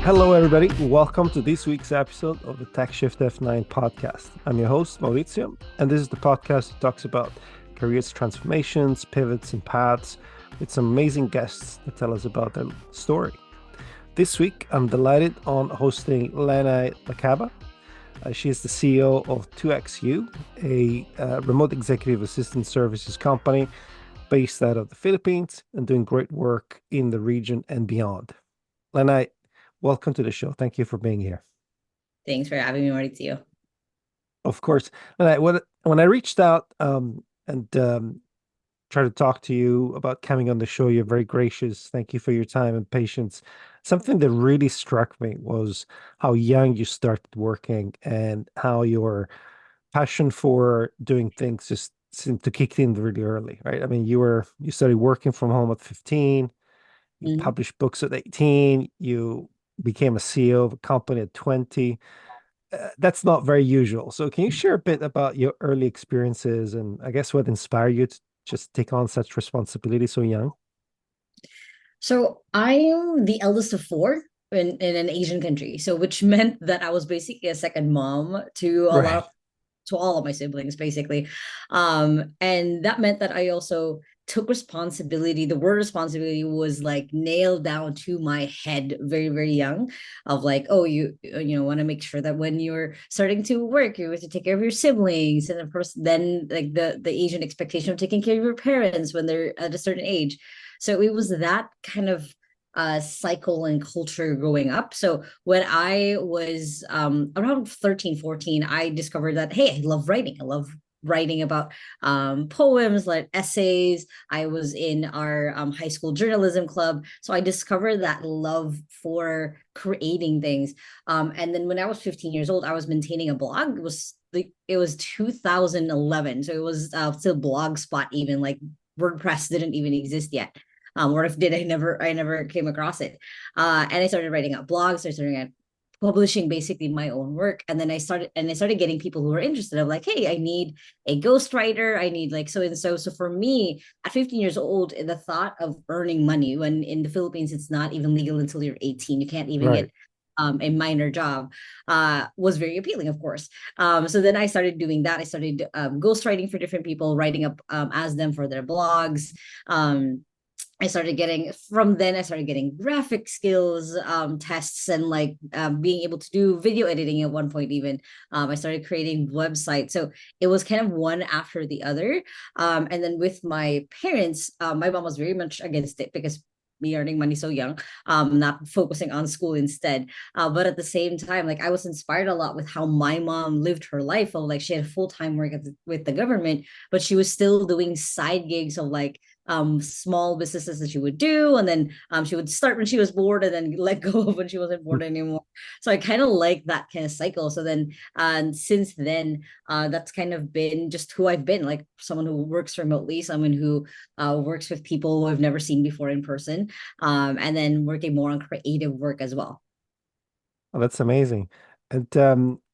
Hello, everybody. Welcome to this week's episode of the Tech Shift F9 podcast. I'm your host, Maurizio, and this is the podcast that talks about careers transformations, pivots, and paths with some amazing guests that tell us about their story. This week, I'm delighted on hosting An Lacaba. She is the CEO of 2XU, a remote executive assistant services company based out of the Philippines and doing great work in the region and beyond. Lena, welcome to the show. Thank you for being here. Thanks for having me, Maurizio. Of course. When I reached out and tried to talk to you about coming on the show, you're very gracious. Thank you for your time and patience. Something that really struck me was how young you started working and how your passion for doing things just seemed to kick in really early, right? I mean, you started working from home at 15, you Mhm. published books at 18, you became a CEO of a company at 20. That's not very usual. So can you share a bit about your early experiences and I guess what inspired you to just take on such responsibility so young? So I am the eldest of four in an Asian country. So which meant that I was basically a second mom to a lot Right. of to all of my siblings, basically. And that meant that I also took responsibility. The word responsibility was like nailed down to my head very, very young, of like, oh, you want to make sure that when you're starting to work, you have to take care of your siblings. And of course, then like the Asian expectation of taking care of your parents when they're at a certain age. So it was that kind of cycle and culture growing up. So when I was around 13, 14, I discovered that, hey, I love writing. I love writing about poems, like essays. I was in our high school journalism club. So I discovered that love for creating things. And then when I was 15 years old, I was maintaining a blog. It was 2011. So it was still Blogspot, even like WordPress didn't even exist yet. Or if did, I never came across it. And I started writing out blogs. I started publishing basically my own work, and then I started getting people who were interested. Of like, hey, I need a ghostwriter. I need like so and so. So for me, at 15 years old, the thought of earning money, when in the Philippines it's not even legal until you're 18, you can't even Right. get a minor job, was very appealing, of course. So then I started doing that. I started ghostwriting for different people, writing up as them for their blogs. I started getting graphic skills tests, and like being able to do video editing at one point. Even I started creating websites. So it was kind of one after the other. And then with my parents, my mom was very much against it because me earning money so young, not focusing on school instead. But at the same time, like I was inspired a lot with how my mom lived her life. Of like she had full-time work with the government, but she was still doing side gigs of like small businesses that she would do, and then she would start when she was bored and then let go of when she wasn't bored anymore. So I kind of like that kind of cycle. So then and since then, that's kind of been just who I've been, like someone who works remotely, someone who works with people who I've never seen before in person, and then working more on creative work as well. Oh, that's amazing. And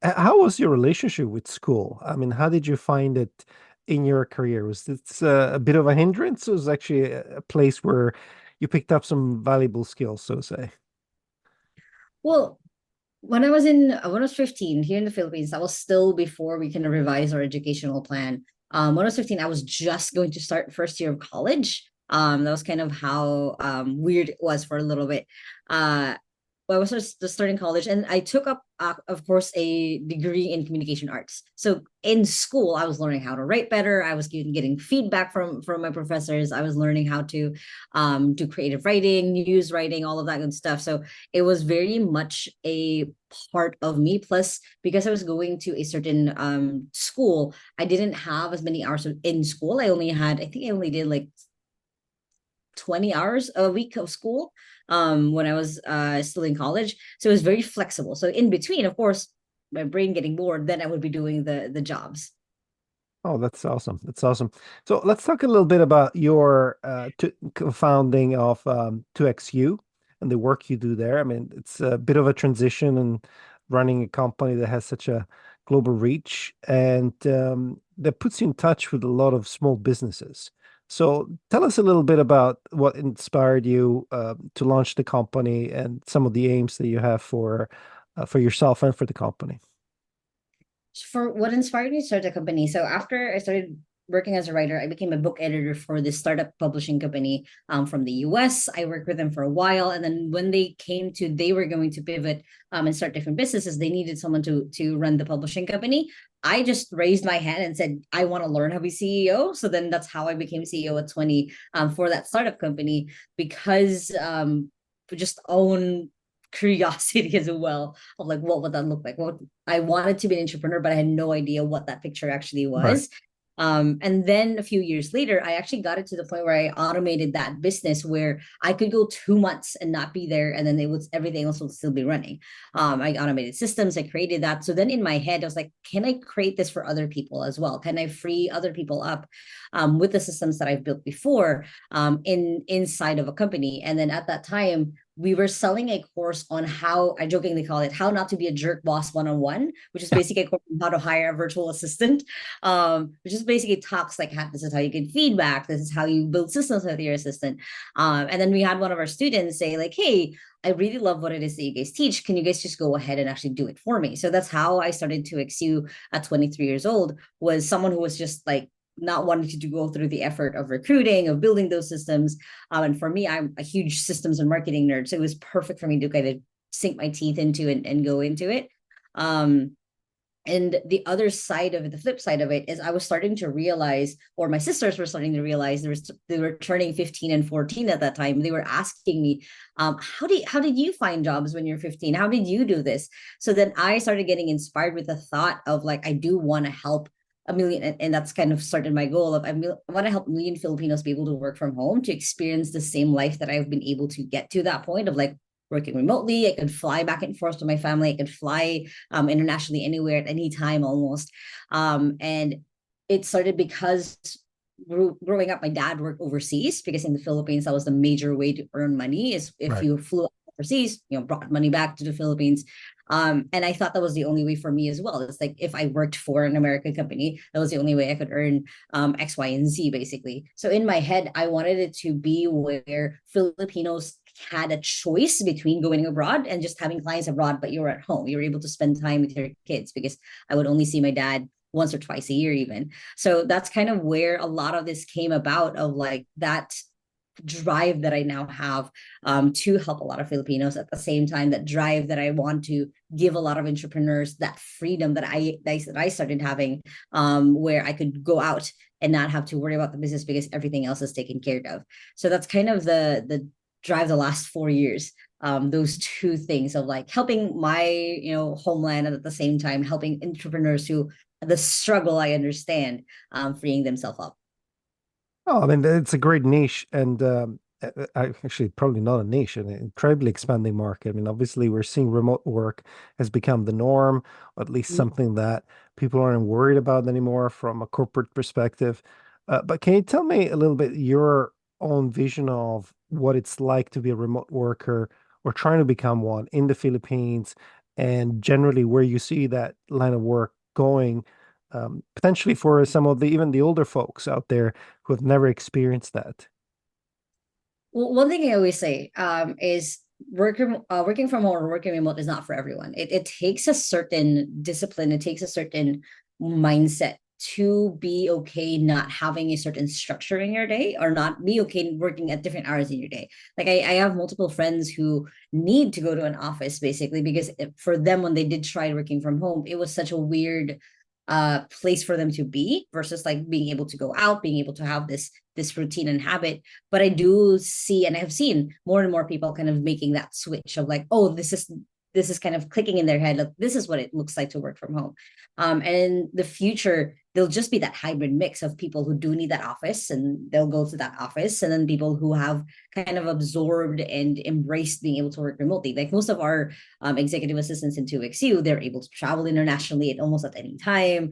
how was your relationship with school? I mean, how did you find it in your career? Was it a bit of a hindrance, or was it actually a place where you picked up some valuable skills, so to say? Well, when I was 15 here in the Philippines, that was still before we can revise our educational plan. When I was 15, I was just going to start first year of college. That was kind of how weird it was for a little bit. Uh, well, I was just starting college, and I took up, of course, a degree in communication arts. So in school, I was learning how to write better. I was getting feedback from my professors. I was learning how to do creative writing, news writing, all of that good stuff. So it was very much a part of me. Plus, because I was going to a certain school, I didn't have as many hours in school. I think I only did like 20 hours a week of school when I was still in college. So it was very flexible. So in between, of course, my brain getting bored, then I would be doing the jobs. Oh, that's awesome. That's awesome. So let's talk a little bit about your co-founding of 2XU and the work you do there. I mean, it's a bit of a transition and running a company that has such a global reach and that puts you in touch with a lot of small businesses. So tell us a little bit about what inspired you to launch the company and some of the aims that you have for yourself and for the company. For what inspired me to start a company. So after I started working as a writer, I became a book editor for this startup publishing company from the US. I worked with them for a while, and then when they were going to pivot and start different businesses, they needed someone to run the publishing company. I just raised my hand and said, I want to learn how to be CEO. So then that's how I became CEO at 20 for that startup company because just own curiosity as well of like what would that look like. What I wanted to be an entrepreneur, but I had no idea what that picture actually Right. was. And then a few years later, I actually got it to the point where I automated that business where I could go 2 months and not be there, and then everything else would still be running. I automated systems, I created that. So then in my head, I was like, can I create this for other people as well? Can I free other people up with the systems that I've built before inside of a company? And then at that time, we were selling a course on how I jokingly call it how not to be a jerk boss 101, which is basically a course on how to hire a virtual assistant, which is basically talks like this is how you get feedback, this is how you build systems with your assistant. And then we had one of our students say like, hey, I really love what it is that you guys teach. Can you guys just go ahead and actually do it for me? So that's how I started to XU at 23 years old, was someone who was just like not wanting to go through the effort of recruiting, of building those systems. And for me, I'm a huge systems and marketing nerd. So it was perfect for me to kind of sink my teeth into and go into it. And the other side of it, the flip side of it, is I was starting to realize, or my sisters were starting to realize, they were turning 15 and 14 at that time. They were asking me, how did you find jobs when you're 15? How did you do this? So then I started getting inspired with the thought of like, I do want to help a million, and that's kind of started my goal of I want to help a million Filipinos be able to work from home, to experience the same life that I've been able to get to that point of like working remotely. I could fly back and forth to my family. I could fly internationally anywhere at any time almost. And it started because growing up, my dad worked overseas because in the Philippines, that was the major way to earn money is if Right. you flew overseas, brought money back to the Philippines. And I thought that was the only way for me as well. It's like if I worked for an American company, that was the only way I could earn X, Y, and Z basically. So in my head, I wanted it to be where Filipinos had a choice between going abroad and just having clients abroad, but you were at home. You were able to spend time with your kids because I would only see my dad once or twice a year even. So that's kind of where a lot of this came about, of like that drive that I now have to help a lot of Filipinos, at the same time that drive that I want to give a lot of entrepreneurs that freedom that I started having, where I could go out and not have to worry about the business because everything else is taken care of. So that's kind of the drive the last 4 years. Those two things of like helping my homeland, and at the same time helping entrepreneurs who the struggle I understand, freeing themselves up. Oh, I mean, it's a great niche, and actually probably not a niche, an incredibly expanding market. I mean, obviously, we're seeing remote work has become the norm, or at least something that people aren't worried about anymore from a corporate perspective. But can you tell me a little bit your own vision of what it's like to be a remote worker or trying to become one in the Philippines, and generally where you see that line of work going? Potentially for some of the even the older folks out there who have never experienced that. Well, one thing I always say is working from home or working remote is not for everyone. It takes a certain discipline. It takes a certain mindset to be okay not having a certain structure in your day, or not be okay working at different hours in your day. Like I have multiple friends who need to go to an office basically because for them, when they did try working from home, it was such a weird place for them to be versus like being able to go out, being able to have this routine and habit. But I do see, and I have seen more and more people kind of making that switch of like, oh, this is kind of clicking in their head, like this is what it looks like to work from home. And in the future, there'll just be that hybrid mix of people who do need that office and they'll go to that office, and then people who have kind of absorbed and embraced being able to work remotely. Like most of our executive assistants in 2XU, they're able to travel internationally at almost at any time.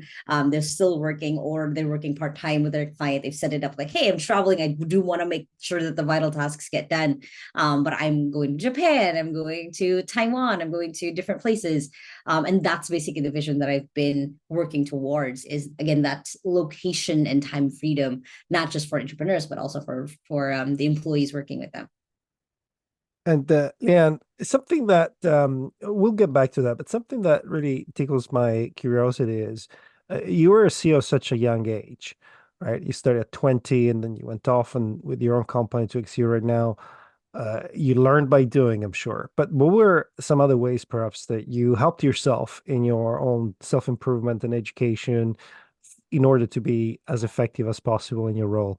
They're still working, or they're working part-time with their client. They've set it up like, hey, I'm traveling. I do want to make sure that the vital tasks get done. But I'm going to Japan, I'm going to Taiwan, I'm going to different places. And that's basically the vision that I've been working towards, is again that location and time freedom, not just for entrepreneurs, but also for the employees working with them. And yeah, and something that we'll get back to that, but something that really tickles my curiosity is you were a CEO at such a young age, right? You started at 20 and then you went off and with your own company to XU right now. You learned by doing, I'm sure. But what were some other ways perhaps that you helped yourself in your own self-improvement and education in order to be as effective as possible in your role?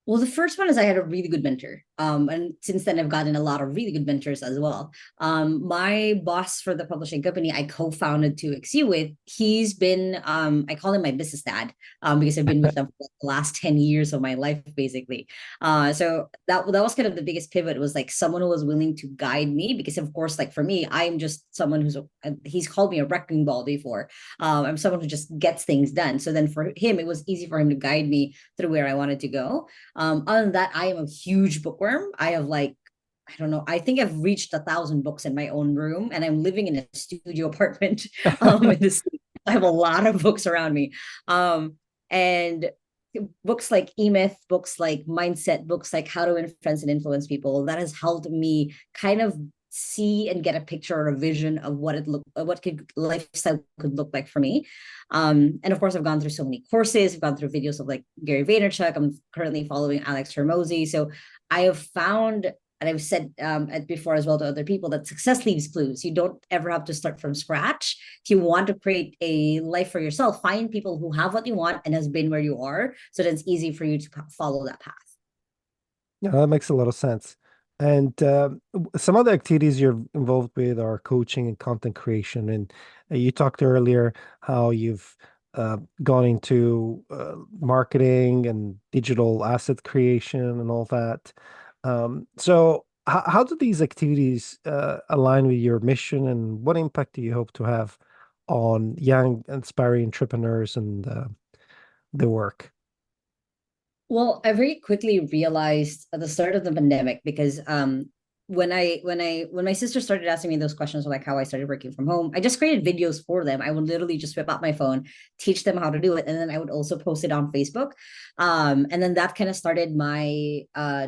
Well, the first one is I had a really good mentor. And since then, I've gotten a lot of really good mentors as well. My boss for the publishing company I co-founded 2XU with, he's been, I call him my business dad, because I've been with them for the last 10 years of my life, basically. So that was kind of the biggest pivot. It was like someone who was willing to guide me, because of course, like for me, I'm just someone he's called me a wrecking ball before. I'm someone who just gets things done. So then for him, it was easy for him to guide me through where I wanted to go. Other than that, I am a huge bookworm. I have like, I don't know, I think I've reached 1,000 books in my own room, and I'm living in a studio apartment. In this, I have a lot of books around me. And books like E-Myth, books like Mindset, books like How to Influence and Influence People, that has helped me kind of see and get a picture or a vision of what could lifestyle could look like for me. And of course, I've gone through so many courses. I've gone through videos of like Gary Vaynerchuk. I'm currently following Alex Hormozy. So I have found, and I've said before as well to other people, that success leaves clues. You don't ever have to start from scratch. If you want to create a life for yourself, find people who have what you want and has been where you are, so that it's easy for you to follow that path. Yeah, that makes a lot of sense. And some other activities you're involved with are coaching and content creation. And you talked earlier how you've gone into marketing and digital asset creation and all that. So, how do these activities align with your mission, and what impact do you hope to have on young, aspiring entrepreneurs and their work? Well, I very quickly realized at the start of the pandemic, because when my sister started asking me those questions, like how I started working from home, I just created videos for them. I would literally just whip out my phone, teach them how to do it, and then I would also post it on Facebook. And then that kind of started my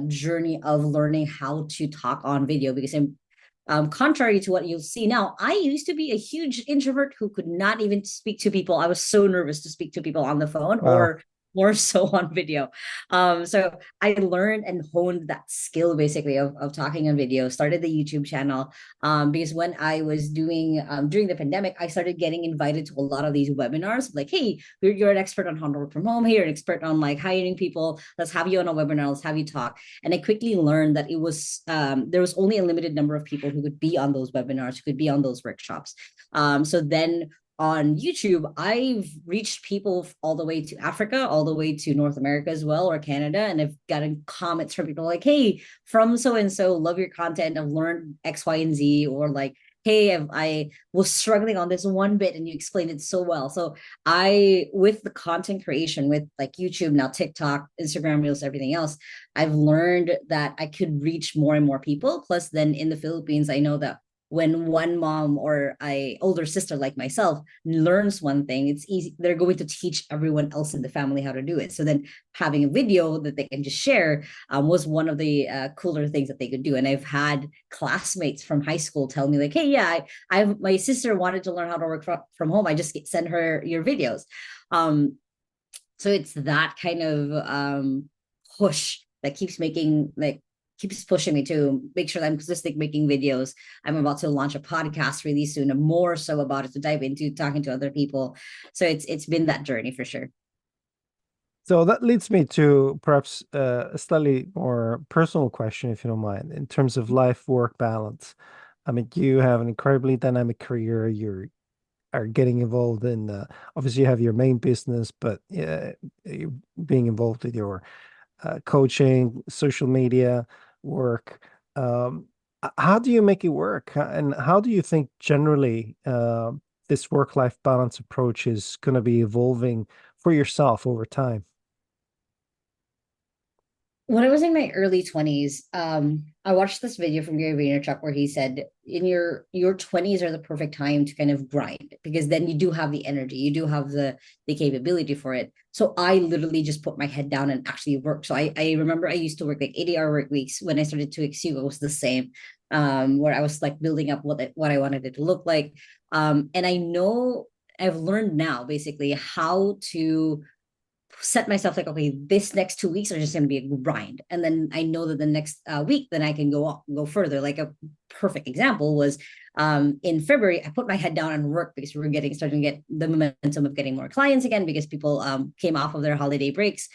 journey of learning how to talk on video, because I'm contrary to what you'll see now, I used to be a huge introvert who could not even speak to people. I was so nervous to speak to people on the phone, Wow. or more so on video. So I learned and honed that skill basically of talking on video, started the YouTube channel. Because when I was doing during the pandemic, I started getting invited to a lot of these webinars, like, hey, you're an expert on how to work from home. Hey, you're an expert on like hiring people. Let's have you on a webinar. Let's have you talk. And I quickly learned that it was there was only a limited number of people who could be on those webinars, who could be on those workshops. So then on YouTube, I've reached people all the way to Africa, all the way to North America as well, or Canada. And I've gotten comments from people like, hey, from so and so, love your content. I've learned X, Y, and Z, or like, hey, I was struggling on this one bit and you explained it so well. So with the content creation, with like YouTube, now TikTok, Instagram Reels, everything else, I've learned that I could reach more and more people. Plus, then in the Philippines, I know that when one mom or a older sister like myself learns one thing, it's easy, they're going to teach everyone else in the family how to do it. So then having a video that they can just share was one of the cooler things that they could do. And I've had classmates from high school tell me like, hey, yeah, my sister wanted to learn how to work from home, I just send her your videos. So it's that kind of push that keeps pushing me to make sure that I'm consistent making videos. I'm about to launch a podcast really soon, and more so about it, to dive into talking to other people. So it's been that journey for sure. So that leads me to perhaps a slightly more personal question, if you don't mind, in terms of life-work balance. I mean, you have an incredibly dynamic career. You are getting involved in, obviously, you have your main business, but you're being involved with your coaching, social media, work. How do you make it work? And how do you think generally this work-life balance approach is going to be evolving for yourself over time? When I was in my early 20s, I watched this video from Gary Vaynerchuk where he said, in your 20s are the perfect time to kind of grind because then you do have the energy, you do have the capability for it. So I literally just put my head down and actually work. So I remember I used to work like 80-hour work weeks. When I started to XU, it was the same. Where I was like building up what I wanted it to look like. And I know I've learned now basically how to set myself like, okay, this next 2 weeks are just going to be a grind, and then I know that the next week then I can go further. Like a perfect example was in February I put my head down and work because we were starting to get the momentum of getting more clients again because people came off of their holiday breaks,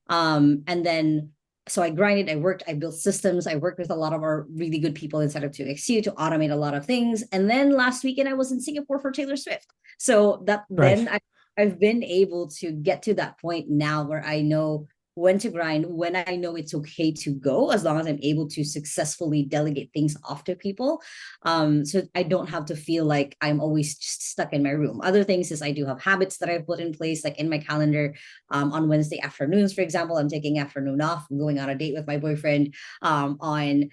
and then so I grinded, I worked, I built systems, I worked with a lot of our really good people inside of 2XU to automate a lot of things. And then last weekend I was in Singapore for Taylor Swift. So that Right. then I've been able to get to that point now where I know when to grind, when I know it's okay to go, as long as I'm able to successfully delegate things off to people. So I don't have to feel like I'm always just stuck in my room. Other things is I do have habits that I've put in place, like in my calendar. On Wednesday afternoons, for example, I'm taking afternoon off. I'm going on a date with my boyfriend. On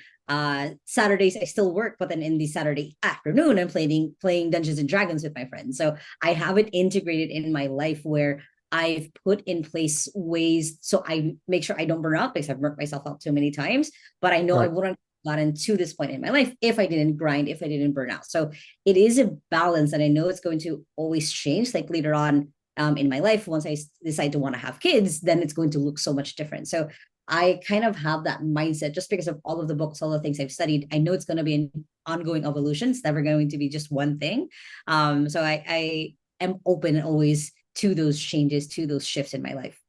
Saturdays I still work, but then in the Saturday afternoon I'm playing Dungeons and Dragons with my friends. So I have it integrated in my life where I've put in place ways so I make sure I don't burn out because I've burnt myself out too many times. But I know I Right. wouldn't have gotten to this point in my life if I didn't grind, if I didn't burn out. So it is a balance, and I know it's going to always change. Like later on in my life, once I decide to want to have kids, then it's going to look so much different. So I kind of have that mindset just because of all of the books, all the things I've studied. I know it's going to be an ongoing evolution. It's never going to be just one thing. So I am open always to those changes, to those shifts in my life.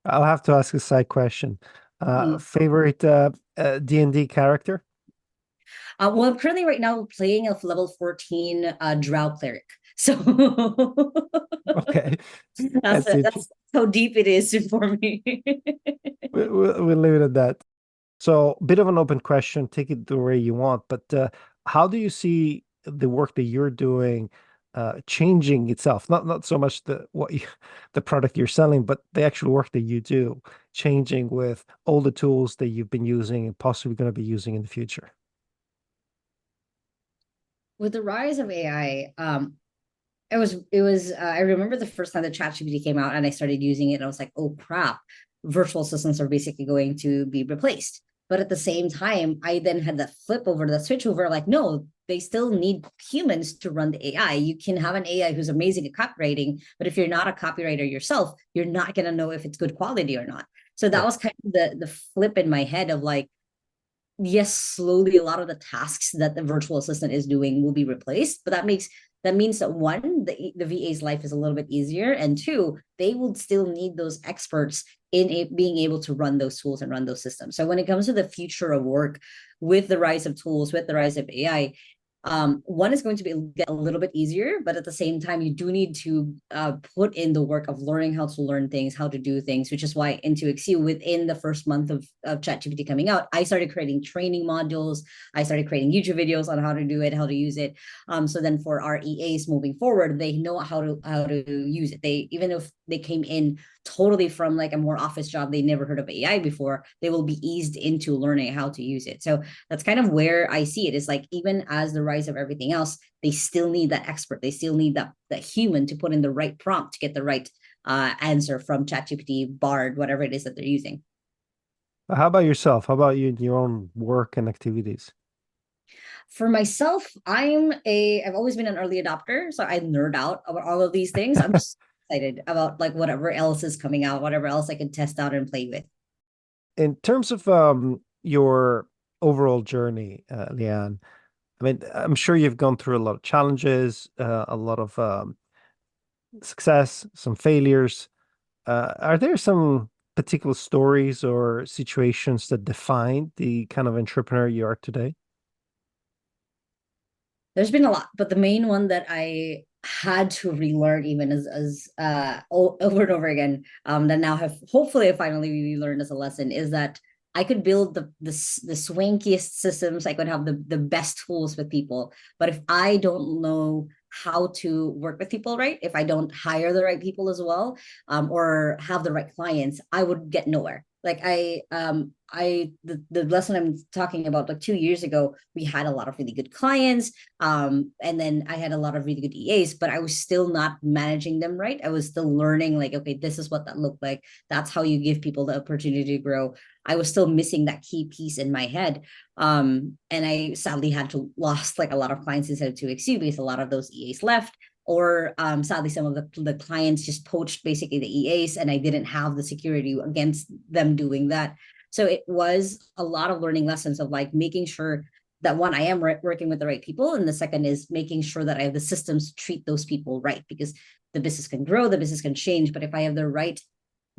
I'll have to ask a side question. Mm. Favorite D&D character? Well, I'm currently right now playing a level 14 drow cleric. So Okay. that's That's it. that's how deep it is for me. We'll leave it at that. So, bit of an open question, take it the way you want, but how do you see the work that you're doing changing itself? Not so much the product you're selling, but the actual work that you do changing with all the tools that you've been using and possibly going to be using in the future. With the rise of AI, it was I remember the first time the ChatGPT came out and I started using it and I was like, oh crap, virtual assistants are basically going to be replaced. But at the same time, I then had that flip over, that switch over, like, no, they still need humans to run the AI. You can have an AI who's amazing at copywriting, but if you're not a copywriter yourself, you're not gonna know if it's good quality or not. So that Right. was kind of the flip in my head of like, yes, slowly a lot of the tasks that the virtual assistant is doing will be replaced, but that means that one, the VA's life is a little bit easier, and two, they will still need those experts in being able to run those tools and run those systems. So when it comes to the future of work, with the rise of tools, with the rise of AI, one is going to be get a little bit easier, but at the same time, you do need to put in the work of learning how to learn things, how to do things, which is why into XU, within the first month of ChatGPT coming out, I started creating training modules. I started creating YouTube videos on how to do it, how to use it. So then for our EAs moving forward, they know how to use it. They, even if they came in totally from like a more office job, they never heard of AI before, they will be eased into learning how to use it. So that's kind of where I see it, is like, even as the rise of everything else, they still need that expert. They still need that human to put in the right prompt to get the right answer from ChatGPT, Bard, whatever it is that they're using. How about yourself? How about you in your own work and activities? For myself, I've always been an early adopter, so I nerd out about all of these things. I'm just excited about like whatever else is coming out, whatever else I can test out and play with. In terms of your overall journey, Leanne, I mean, I'm sure you've gone through a lot of challenges, a lot of success, some failures. Are there some particular stories or situations that define the kind of entrepreneur you are today? There's been a lot, but the main one that had to relearn even over and over again, that now have hopefully I finally relearned as a lesson, is that I could build the swankiest systems, I could have the best tools with people, but if I don't know how to work with people right, if I don't hire the right people as well, or have the right clients, I would get nowhere. Like the lesson I'm talking about, like 2 years ago, we had a lot of really good clients, and then I had a lot of really good EAs, but I was still not managing them right. I was still learning, like, okay, this is what that looked like. That's how you give people the opportunity to grow. I was still missing that key piece in my head. And I sadly had to lost like a lot of clients instead of 2XU, because a lot of those EAs left. Or sadly, some of the clients just poached basically the EAs, and I didn't have the security against them doing that. So it was a lot of learning lessons of like making sure that, one, I am working with the right people, and the second is making sure that I have the systems to treat those people right, because the business can grow, the business can change, but if I have the right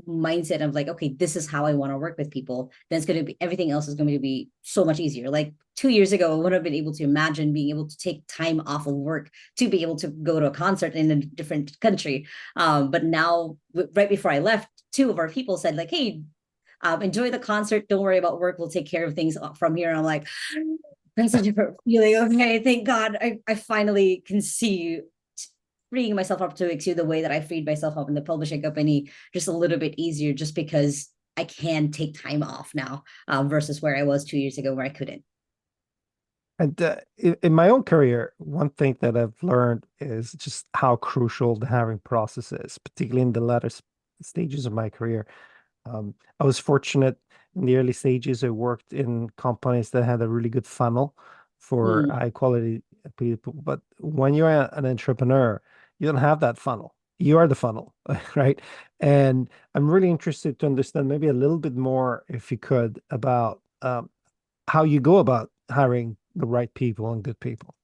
mindset of like, okay, this is how I want to work with people, then it's going to be, everything else is going to be so much easier. Like 2 years ago, I wouldn't have been able to imagine being able to take time off of work to be able to go to a concert in a different country. But now, right before I left, two of our people said like, hey, enjoy the concert, don't worry about work, we'll take care of things from here. And I'm like, that's a different feeling. Okay, thank God I finally can see freeing myself up to exceed the way that I freed myself up in the publishing company just a little bit easier, just because I can take time off now, versus where I was 2 years ago where I couldn't. And in my own career, one thing that I've learned is just how crucial the hiring process is, particularly in the latter stages of my career. I was fortunate in the early stages. I worked in companies that had a really good funnel for Mm. high quality people. But when you're an entrepreneur, you don't have that funnel. You are the funnel, right? And I'm really interested to understand maybe a little bit more, if you could, about how you go about hiring the right people and good people.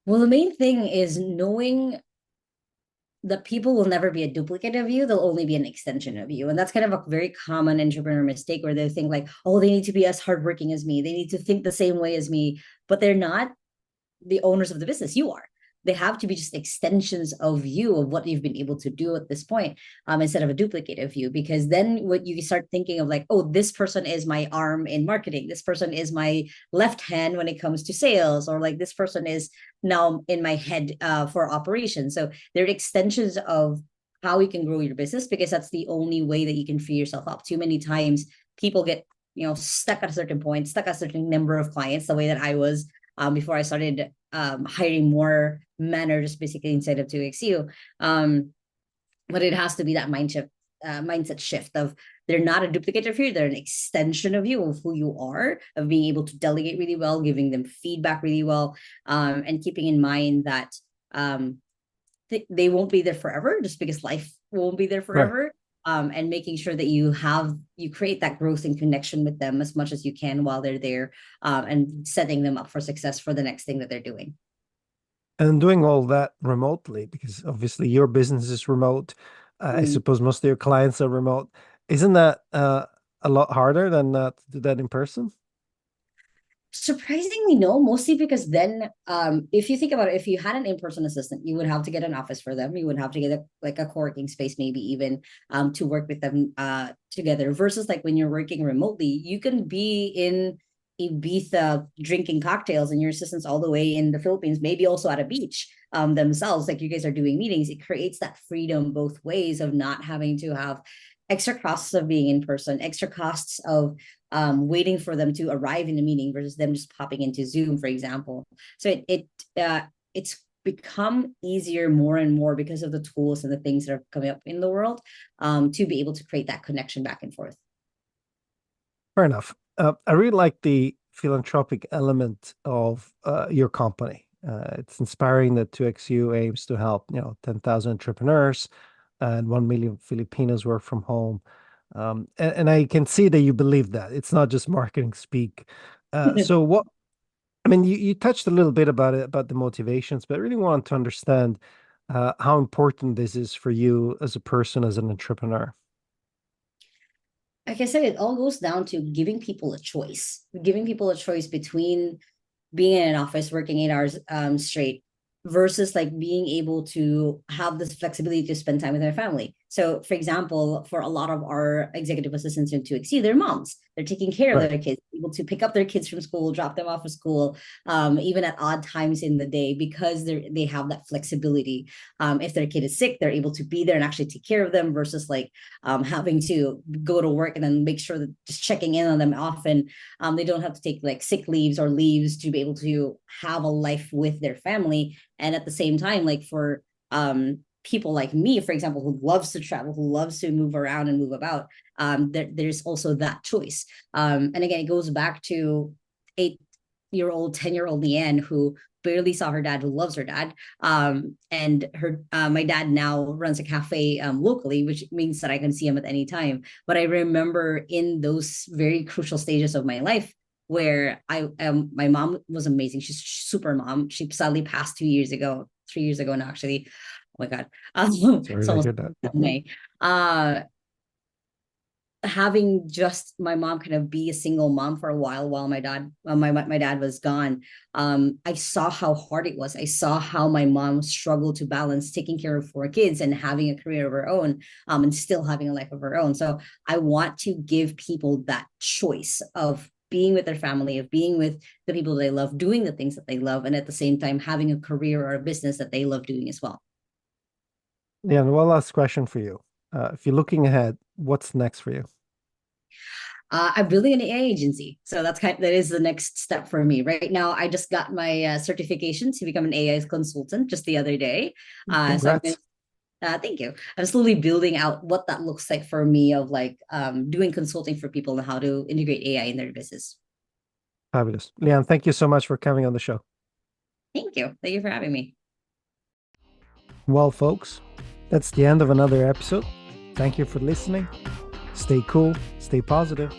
Well, the main thing is knowing that people will never be a duplicate of you. They'll only be an extension of you. And that's kind of a very common entrepreneur mistake, where they think like, oh, they need to be as hardworking as me. They need to think the same way as me, but they're not the owners of the business. You are. They have to be just extensions of you, of what you've been able to do at this point, instead of a duplicate of you. Because then what you start thinking of like, oh, this person is my arm in marketing. This person is my left hand when it comes to sales, or like this person is now in my head, for operations. So they're extensions of how you can grow your business, because that's the only way that you can free yourself up. Too many times people get, stuck at a certain point, stuck at a certain number of clients, the way that I was, before I started hiring more managers basically inside of 2XU. But it has to be that mindset shift of, they're not a duplicate of you, they're an extension of you, of who you are, of being able to delegate really well, giving them feedback really well, and keeping in mind that they won't be there forever, just because life won't be there Right. forever. And making sure that you create that growth and connection with them as much as you can while they're there, and setting them up for success for the next thing that they're doing. And doing all that remotely, because obviously your business is remote. I Mm. suppose most of your clients are remote. Isn't that a lot harder than to do that in person? Surprisingly, no, mostly because then, if you think about it, if you had an in-person assistant, you would have to get an office for them. You would have to get like a co-working space, maybe even, to work with them together. Versus like when you're working remotely, you can be in Ibiza drinking cocktails, and your assistants all the way in the Philippines, maybe also at a beach, themselves. Like you guys are doing meetings. It creates that freedom both ways of not having to have extra costs of being in person, extra costs of, waiting for them to arrive in the meeting versus them just popping into Zoom, for example. So it's become easier more and more because of the tools and the things that are coming up in the world, to be able to create that connection back and forth. Fair enough. I really like the philanthropic element of your company. It's inspiring that 2XU aims to help, 10,000 entrepreneurs and 1 million Filipinos work from home. And I can see that you believe that. It's not just marketing speak. So what, I mean, you touched a little bit about it, about the motivations, but I really want to understand how important this is for you as a person, as an entrepreneur. Like I said, it all goes down to giving people a choice between being in an office working 8 hours straight, versus like being able to have this flexibility to spend time with their family. So, for example, for a lot of our executive assistants in 2XC, they're moms. They're taking care of Right. their kids, able to pick up their kids from school, drop them off at school, even at odd times in the day, because they have that flexibility. If their kid is sick, they're able to be there and actually take care of them versus like having to go to work and then make sure that just checking in on them often. They don't have to take like sick leaves or leaves to be able to have a life with their family. And at the same time, like for people like me, for example, who loves to travel, who loves to move around and move about, there's also that choice. And again, it goes back to 8-year-old, 10-year-old Leanne, who barely saw her dad, who loves her dad. And her, my dad now runs a cafe locally, which means that I can see him at any time. But I remember in those very crucial stages of my life where my mom was amazing. She's super mom. She sadly passed 2 years ago, 3 years ago now, actually. Oh my God. Sorry It's to almost hear that. May. Having just my mom kind of be a single mom for a while my dad my dad was gone, I saw how hard it was. I saw how my mom struggled to balance taking care of 4 kids and having a career of her own, and still having a life of her own. So I want to give people that choice of being with their family, of being with the people they love, doing the things that they love, and at the same time having a career or a business that they love doing as well. Yeah, and one last question for you. If you're looking ahead, what's next for you? I'm building an AI agency, so that is the next step for me. Right now, I just got my certification to become an AI consultant just the other day. So I've been Congrats. thank you. I'm slowly building out what that looks like for me of like doing consulting for people and how to integrate AI in their business. Fabulous. Leanne, thank you so much for coming on the show. Thank you. Thank you for having me. Well, folks, that's the end of another episode. Thank you for listening. Stay cool, stay positive,